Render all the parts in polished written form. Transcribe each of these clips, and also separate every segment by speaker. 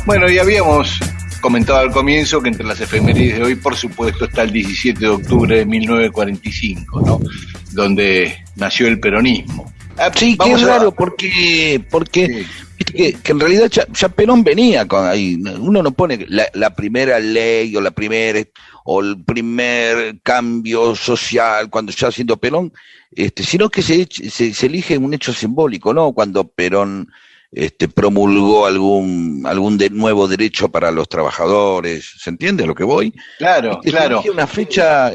Speaker 1: Bueno, y habíamos comentado al comienzo que entre las efemérides de hoy, por supuesto, está el 17 de octubre de 1945, ¿no? Donde nació el peronismo.
Speaker 2: Sí, que es raro porque
Speaker 1: Sí.
Speaker 2: viste que en realidad ya Perón venía con ahí. Uno no pone la primera ley o el primer cambio social cuando ya siendo Perón, sino que se elige un hecho simbólico, ¿no? Cuando Perón promulgó algún nuevo derecho para los trabajadores. ¿Se entiende a lo que voy?
Speaker 1: Claro,
Speaker 2: Se
Speaker 1: claro.
Speaker 2: elige una fecha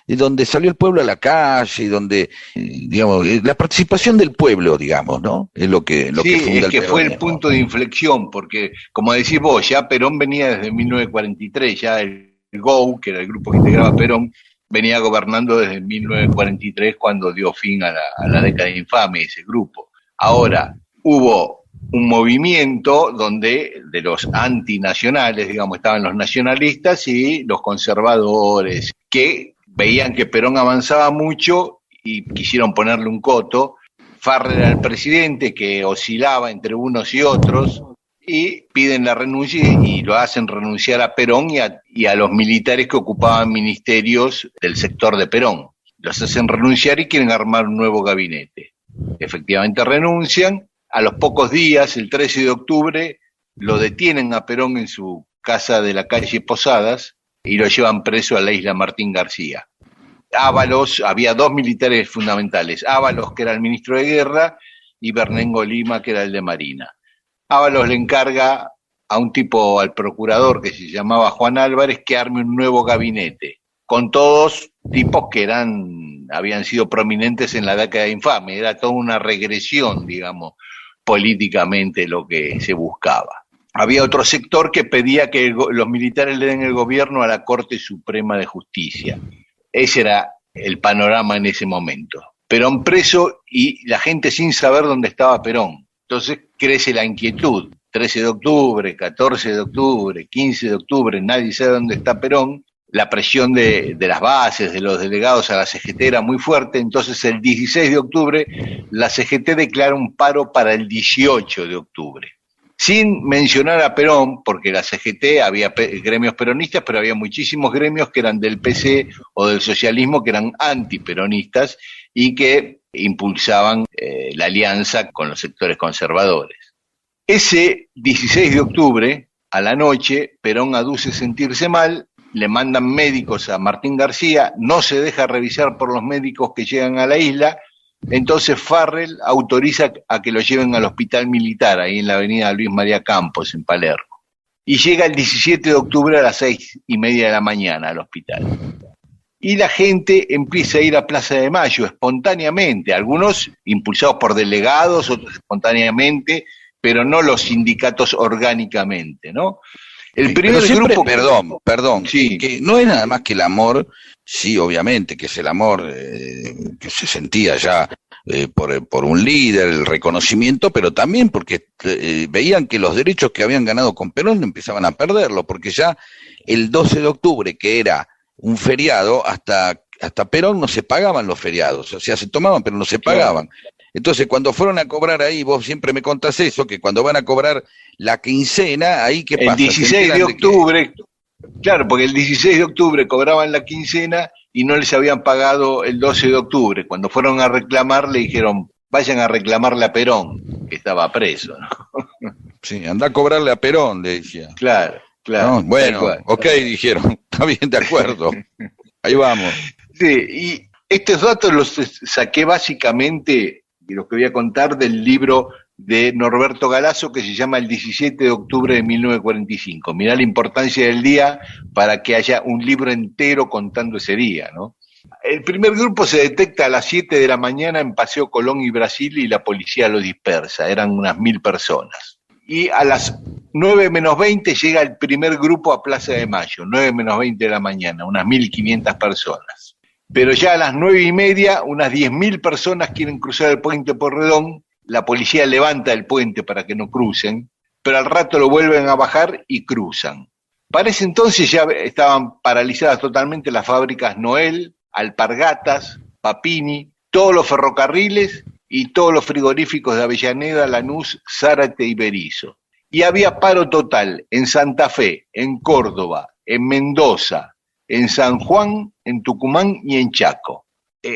Speaker 2: y donde salió el pueblo a la calle, y donde, digamos, la participación del pueblo, digamos, ¿no? Es lo que
Speaker 1: Sí,
Speaker 2: funda
Speaker 1: es
Speaker 2: el
Speaker 1: que fue el
Speaker 2: peronismo.
Speaker 1: punto de inflexión, porque como decís vos, ya Perón venía desde 1943, ya el GO, que era el grupo que integraba Perón, venía gobernando desde 1943 cuando dio fin a la década infame ese grupo. Ahora, hubo un movimiento donde de los antinacionales, digamos, estaban los nacionalistas y los conservadores, que veían que Perón avanzaba mucho y quisieron ponerle un coto. Farrell era el presidente que oscilaba entre unos y otros y piden la renuncia y lo hacen renunciar a Perón y a los militares que ocupaban ministerios del sector de Perón. Los hacen renunciar y quieren armar un nuevo gabinete. Efectivamente renuncian. A los pocos días, el 13 de octubre, lo detienen a Perón en su casa de la calle Posadas y lo llevan preso a la isla Martín García. Ábalos, había dos militares fundamentales, Ábalos, que era el ministro de Guerra, y Bernengo Lima, que era el de Marina. Ábalos le encarga a un tipo, al procurador que se llamaba Juan Álvarez, que arme un nuevo gabinete, con todos tipos que habían sido prominentes en la década infame, era toda una regresión, digamos, políticamente lo que se buscaba. Había otro sector que pedía que los militares le den el gobierno a la Corte Suprema de Justicia. Ese era el panorama en ese momento. Perón preso y la gente sin saber dónde estaba Perón. Entonces crece la inquietud. 13 de octubre, 14 de octubre, 15 de octubre, nadie sabe dónde está Perón. La presión de las bases, de los delegados a la CGT era muy fuerte. Entonces el 16 de octubre la CGT declara un paro para el 18 de octubre. Sin mencionar a Perón, porque la CGT había gremios peronistas, pero había muchísimos gremios que eran del PC o del socialismo que eran antiperonistas y que impulsaban la alianza con los sectores conservadores. Ese 16 de octubre, a la noche, Perón aduce sentirse mal, le mandan médicos a Martín García, no se deja revisar por los médicos que llegan a la isla. Entonces Farrell autoriza a que lo lleven al hospital militar, ahí en la avenida Luis María Campos, en Palermo. Y llega el 17 de octubre a las 6:30 de la mañana al hospital. Y la gente empieza a ir a Plaza de Mayo espontáneamente, algunos impulsados por delegados, otros espontáneamente, pero no los sindicatos orgánicamente, ¿no? El primer
Speaker 2: Pero siempre,
Speaker 1: grupo...
Speaker 2: perdón,
Speaker 1: Sí,
Speaker 2: que no es nada más que el amor, sí, obviamente, que es el amor que se sentía ya por un líder, el reconocimiento, pero también porque veían que los derechos que habían ganado con Perón empezaban a perderlo, porque ya el 12 de octubre, que era un feriado, hasta Perón no se pagaban los feriados, o sea, se tomaban, pero no se
Speaker 1: claro.
Speaker 2: pagaban. Entonces, cuando fueron a cobrar ahí, vos siempre me contás eso, que cuando van a cobrar la quincena, ahí qué
Speaker 1: El
Speaker 2: pasa, se
Speaker 1: 16 de
Speaker 2: enteran de que,
Speaker 1: octubre, claro, porque el 16 de octubre cobraban la quincena y no les habían pagado el 12 de octubre. Cuando fueron a reclamar, le dijeron, vayan a reclamarle a Perón, que estaba preso, ¿no?
Speaker 2: sí, anda a cobrarle a Perón, le decía.
Speaker 1: Claro,
Speaker 2: ¿No?
Speaker 1: claro, tal
Speaker 2: Bueno,
Speaker 1: cual.
Speaker 2: ok, dijeron, está bien, de acuerdo, ahí vamos.
Speaker 1: Sí, y estos datos los saqué básicamente, y los que voy a contar, del libro de Norberto Galazo que se llama El 17 de octubre de 1945. Mirá la importancia del día para que haya un libro entero contando ese día, ¿no? El primer grupo se detecta a las 7 de la mañana en Paseo Colón y Brasil y la policía lo dispersa, eran unas 1000 personas. Y a las 9 menos 20 llega el primer grupo a Plaza de Mayo, 9 menos 20 de la mañana, unas 1500 personas. Pero ya a las 9:30, unas 10.000 personas quieren cruzar el puente Porredón, la policía levanta el puente para que no crucen, pero al rato lo vuelven a bajar y cruzan. Para ese entonces ya estaban paralizadas totalmente las fábricas Noel, Alpargatas, Papini, todos los ferrocarriles y todos los frigoríficos de Avellaneda, Lanús, Zárate y Berisso. y había paro total en Santa Fe, en Córdoba, en Mendoza, en San Juan, en Tucumán y en Chaco.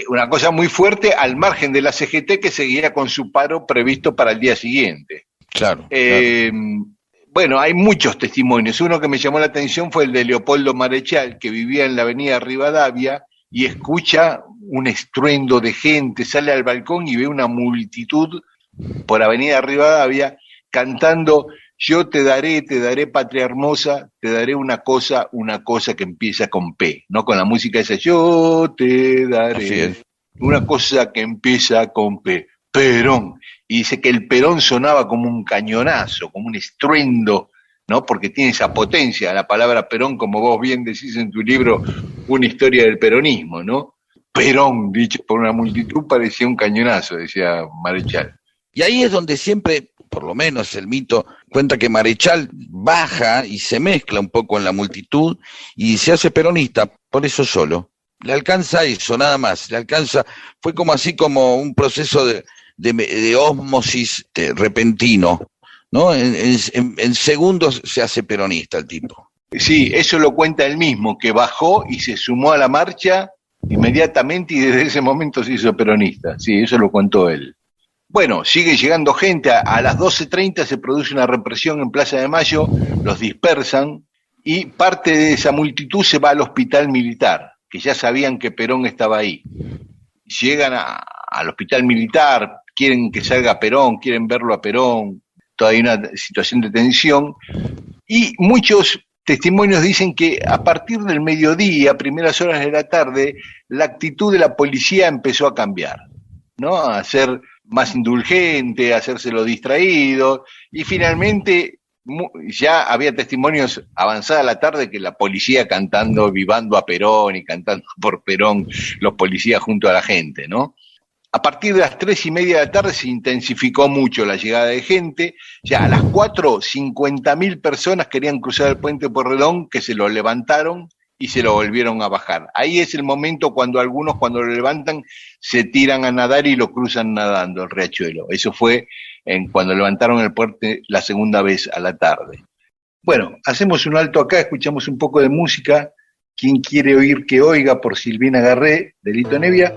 Speaker 1: Una cosa muy fuerte al margen de la CGT, que seguía con su paro previsto para el día siguiente.
Speaker 2: Claro,
Speaker 1: Eh,
Speaker 2: claro.
Speaker 1: bueno, hay muchos testimonios. Uno que me llamó la atención fue el de Leopoldo Marechal, que vivía en la avenida Rivadavia y escucha un estruendo de gente, sale al balcón y ve una multitud por avenida Rivadavia cantando: yo te daré patria hermosa, te daré una cosa que empieza con P, no con la música esa, yo te
Speaker 2: Así
Speaker 1: daré
Speaker 2: es.
Speaker 1: una cosa que empieza con P, Perón. Y dice que el Perón sonaba como un cañonazo, como un estruendo, ¿no? Porque tiene esa potencia, la palabra Perón, como vos bien decís en tu libro, una historia del peronismo, ¿no? Perón, dicho por una multitud, parecía un cañonazo, decía Marechal.
Speaker 2: Y ahí es donde siempre, por lo menos el mito, cuenta que Marechal baja y se mezcla un poco en la multitud y se hace peronista, por eso solo. Le alcanza eso, nada más, le alcanza, fue como así como un proceso de ósmosis repentino, ¿no? En segundos se hace peronista el tipo.
Speaker 1: Sí, eso lo cuenta él mismo, que bajó y se sumó a la marcha inmediatamente y desde ese momento se hizo peronista. Sí, eso lo contó él. Bueno, sigue llegando gente, a las 12:30 se produce una represión en Plaza de Mayo, los dispersan y parte de esa multitud se va al hospital militar, que ya sabían que Perón estaba ahí. Llegan al hospital militar, quieren que salga Perón, quieren verlo a Perón, todavía hay una situación de tensión, y muchos testimonios dicen que a partir del mediodía, primeras horas de la tarde, la actitud de la policía empezó a cambiar, ¿no? A ser más indulgente, a hacérselo distraído, y finalmente ya había testimonios avanzada la tarde que la policía cantando, vivando a Perón y cantando por Perón, los policías junto a la gente, ¿no? A partir de las 3:30 de la tarde se intensificó mucho la llegada de gente. Ya a las 4, 50.000 personas querían cruzar el puente Porredón, que se lo levantaron y se lo volvieron a bajar. Ahí es el momento cuando algunos, cuando lo levantan, se tiran a nadar y lo cruzan nadando el riachuelo. Eso fue cuando levantaron el puente la segunda vez a la tarde. Bueno, hacemos un alto acá, escuchamos un poco de música. Quien quiere oír que oiga, por Silvina Garré, de Lito Nevia.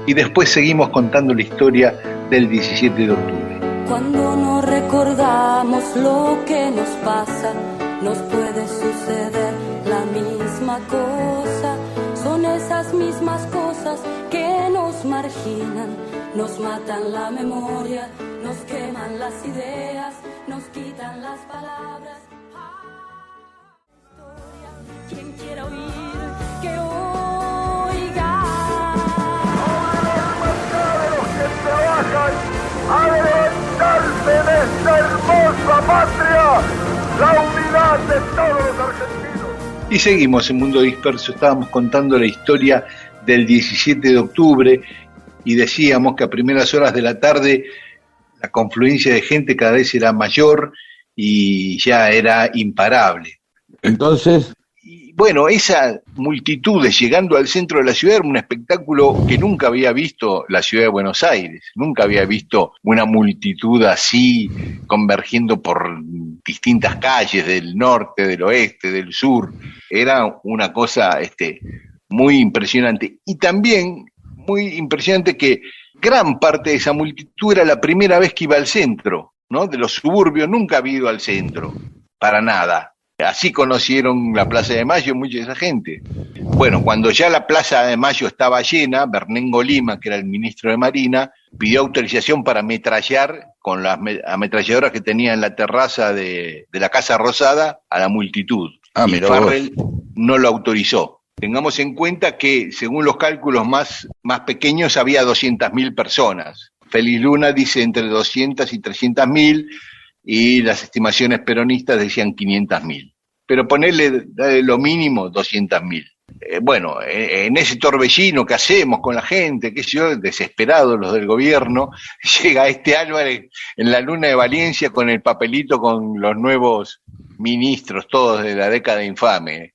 Speaker 1: Y después seguimos contando la historia del 17 de octubre.
Speaker 3: Cuando no recordamos lo que nos pasa, nos puede suceder la misma cosa. Son esas mismas cosas que nos marginan, nos matan la memoria, nos queman las ideas, nos quitan las palabras. Quien quiera oír, que oiga.
Speaker 4: A levantarse de esta hermosa patria, la unidad de todos los argentinos.
Speaker 1: Y seguimos en Mundo Disperso, estábamos contando la historia del 17 de octubre y decíamos que a primeras horas de la tarde la confluencia de gente cada vez era mayor y ya era imparable.
Speaker 2: Entonces,
Speaker 1: Y bueno, esa multitud llegando al centro de la ciudad era un espectáculo que nunca había visto la ciudad de Buenos Aires, nunca había visto una multitud así convergiendo por distintas calles del norte, del oeste, del sur. Era una cosa muy impresionante. Y también muy impresionante que gran parte de esa multitud era la primera vez que iba al centro, ¿no? De los suburbios nunca había ido al centro, para nada. Así conocieron la Plaza de Mayo mucha de esa gente. Bueno, cuando ya la Plaza de Mayo estaba llena, Bernengo Lima, que era el ministro de Marina, pidió autorización para ametrallar con las ametralladoras que tenía en la terraza de la Casa Rosada a la multitud. Y Farrell no lo autorizó. Tengamos en cuenta que, según los cálculos más pequeños, había 200.000 personas. Félix Luna dice entre 200 y 300.000, y las estimaciones peronistas decían 500.000. Pero ponerle lo mínimo 200.000. Bueno, en ese torbellino que hacemos con la gente, qué sé yo, desesperados los del gobierno, llega Álvarez en la Luna de Valencia con el papelito con los nuevos ministros, todos de la década infame.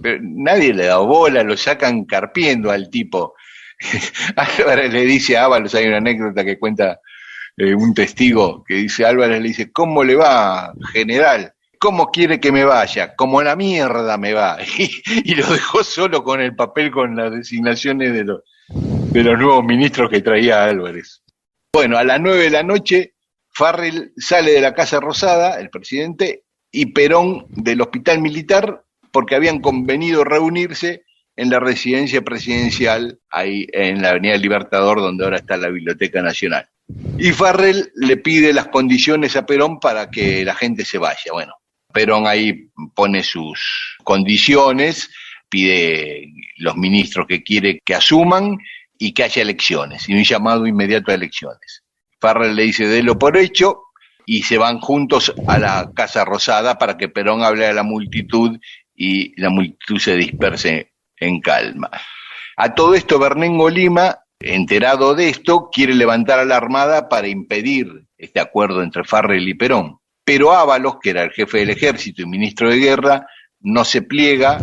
Speaker 1: Pero nadie le da bola, lo sacan carpiendo al tipo. Álvarez le dice a Ábalos, hay una anécdota que cuenta un testigo que dice, Álvarez le dice, ¿cómo le va, general? ¿Cómo quiere que me vaya? Como la mierda me va. Y lo dejó solo con el papel con las designaciones de los nuevos ministros que traía Álvarez. Bueno, a las 9 de la noche, Farrell sale de la Casa Rosada, el presidente, y Perón del Hospital Militar, porque habían convenido reunirse en la residencia presidencial, ahí en la Avenida Libertador, donde ahora está la Biblioteca Nacional. Y Farrell le pide las condiciones a Perón para que la gente se vaya. Bueno, Perón ahí pone sus condiciones, pide los ministros que quiere que asuman y que haya elecciones, y un llamado inmediato a elecciones. Farrell le dice, délo por hecho, y se van juntos a la Casa Rosada para que Perón hable a la multitud y la multitud se disperse en calma. A todo esto, Bernengo Lima, enterado de esto, quiere levantar a la Armada para impedir este acuerdo entre Farrell y Perón. Pero Ábalos, que era el jefe del ejército y ministro de guerra, no se pliega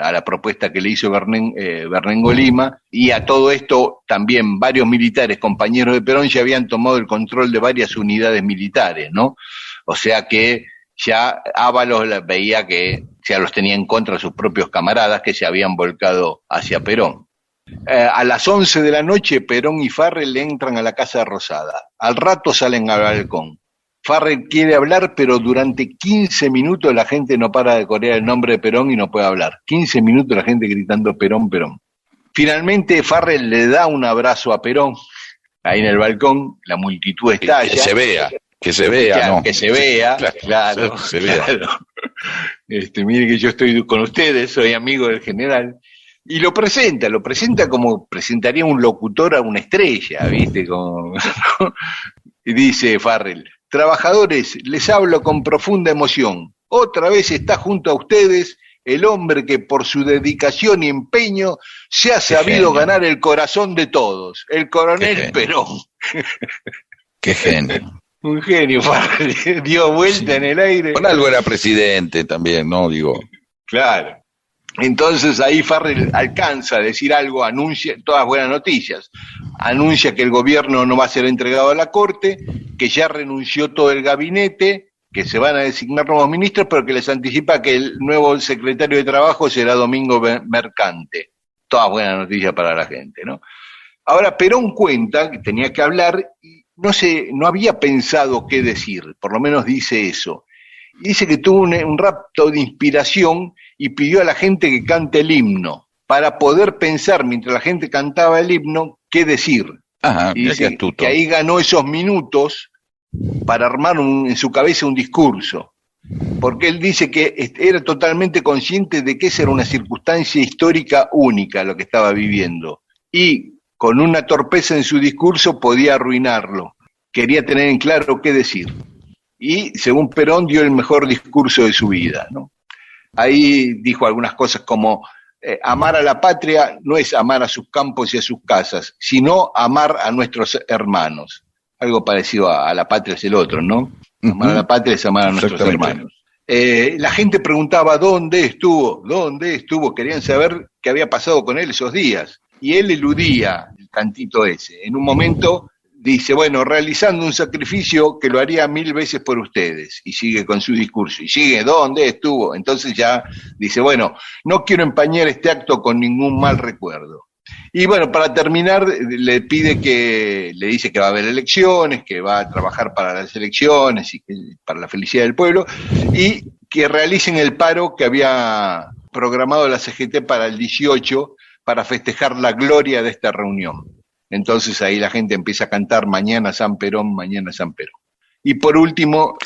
Speaker 1: a la propuesta que le hizo Bernengo Lima, y a todo esto también varios militares, compañeros de Perón, ya habían tomado el control de varias unidades militares, ¿no? O sea que ya Ábalos veía que ya los tenía en contra de sus propios camaradas que se habían volcado hacia Perón. A las 11 de la noche, Perón y Farrell entran a la Casa Rosada. Al rato salen al balcón. Farrell quiere hablar, pero durante 15 minutos la gente no para de corear el nombre de Perón y no puede hablar. 15 minutos la gente gritando Perón, Perón. Finalmente Farrell le da un abrazo a Perón, ahí en el balcón, la multitud estalla.
Speaker 2: Que se vea,
Speaker 1: claro,
Speaker 2: ¿no?
Speaker 1: Que se vea, claro. Mire que yo estoy con ustedes, soy amigo del general. Y lo presenta como presentaría un locutor a una estrella, ¿viste? Y dice Farrell, trabajadores, les hablo con profunda emoción. Otra vez está junto a ustedes el hombre que por su dedicación y empeño se ha sabido ganar el corazón de todos, el coronel Perón.
Speaker 2: Qué genio.
Speaker 1: Un genio, Farrell, dio vuelta en el aire.
Speaker 2: Por algo era presidente también, ¿no? Digo.
Speaker 1: Claro. Entonces ahí Farrell alcanza a decir algo, anuncia, todas buenas noticias, anuncia que el gobierno no va a ser entregado a la Corte, que ya renunció todo el gabinete, que se van a designar nuevos ministros, pero que les anticipa que el nuevo secretario de Trabajo será Domingo Mercante. Todas buenas noticias para la gente, ¿no? Ahora Perón cuenta que tenía que hablar y no había pensado qué decir, por lo menos dice eso. Y dice que tuvo un rapto de inspiración y pidió a la gente que cante el himno, para poder pensar mientras la gente cantaba el himno qué decir.
Speaker 2: Ajá,
Speaker 1: y dice que ahí ganó esos minutos para armar en su cabeza un discurso, porque él dice que era totalmente consciente de que esa era una circunstancia histórica única lo que estaba viviendo, y con una torpeza en su discurso podía arruinarlo. Quería tener en claro qué decir. Y, según Perón, dio el mejor discurso de su vida, ¿no? Ahí dijo algunas cosas como, amar a la patria no es amar a sus campos y a sus casas, sino amar a nuestros hermanos. Algo parecido a la patria es el otro, ¿no? Amar a la patria es amar a nuestros hermanos. La gente preguntaba, ¿dónde estuvo? ¿Dónde estuvo? Querían saber qué había pasado con él esos días. Y él eludía el cantito ese. En un momento dice, bueno, realizando un sacrificio que lo haría 1000 veces por ustedes, y sigue con su discurso, y sigue, ¿dónde estuvo? Entonces ya dice, bueno, no quiero empañar este acto con ningún mal recuerdo. Y bueno, para terminar, le dice que va a haber elecciones, que va a trabajar para las elecciones y para la felicidad del pueblo, y que realicen el paro que había programado la CGT para el 18, para festejar la gloria de esta reunión. Entonces ahí la gente empieza a cantar mañana San Perón, mañana San Perón. Y por último,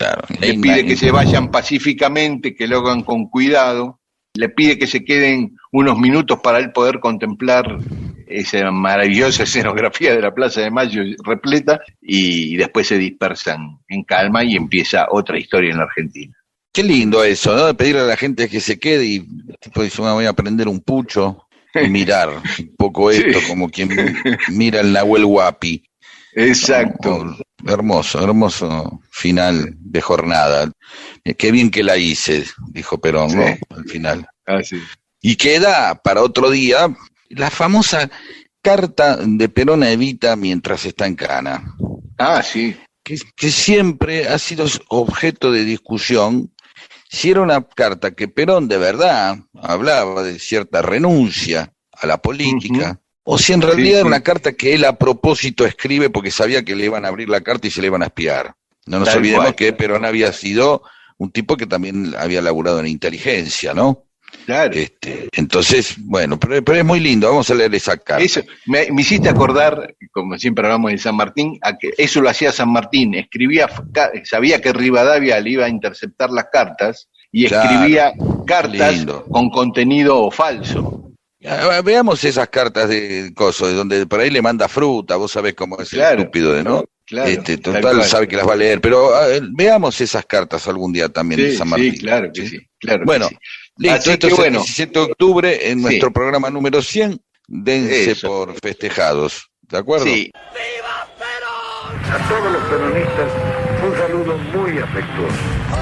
Speaker 1: le pide que se vayan pacíficamente, que lo hagan con cuidado, le pide que se queden unos minutos para él poder contemplar esa maravillosa escenografía de la Plaza de Mayo repleta, y después se dispersan en calma y empieza otra historia en la Argentina.
Speaker 2: Qué lindo eso, ¿no? De pedirle a la gente que se quede y tipo dice, me voy a prender un pucho y mirar un poco esto, sí, como quien mira el Nahuel Huapi.
Speaker 1: Exacto.
Speaker 2: No, hermoso final de jornada. Qué bien que la hice, dijo Perón, sí, ¿no? Al final.
Speaker 1: Sí.
Speaker 2: Y queda para otro día la famosa carta de Perón a Evita mientras está en Cana,
Speaker 1: Ah, sí.
Speaker 2: que siempre ha sido objeto de discusión si era una carta que Perón de verdad hablaba de cierta renuncia a la política, o si en realidad era una carta que él a propósito escribe porque sabía que le iban a abrir la carta y se le iban a espiar. No nos olvidemos que Perón había sido un tipo que también había laburado en inteligencia, ¿no?
Speaker 1: Claro.
Speaker 2: Entonces, bueno, pero es muy lindo, vamos a leer esa carta.
Speaker 1: Eso, me hiciste acordar, como siempre hablamos de San Martín, a que eso lo hacía San Martín, sabía que Rivadavia le iba a interceptar las cartas y escribía cartas con contenido falso.
Speaker 2: Veamos esas cartas de coso, de donde por ahí le manda fruta, vos sabés cómo es el estúpido, ¿no?
Speaker 1: Claro,
Speaker 2: total sabe que las va a leer, pero veamos esas cartas algún día también de San Martín.
Speaker 1: Sí, claro que sí. Claro
Speaker 2: bueno,
Speaker 1: que sí.
Speaker 2: Listo,
Speaker 1: así
Speaker 2: esto
Speaker 1: que
Speaker 2: es
Speaker 1: bueno,
Speaker 2: el 17 de octubre en nuestro programa número 100, dense por festejados, ¿de acuerdo?
Speaker 1: Sí.
Speaker 4: A todos los peronistas, un saludo muy afectuoso.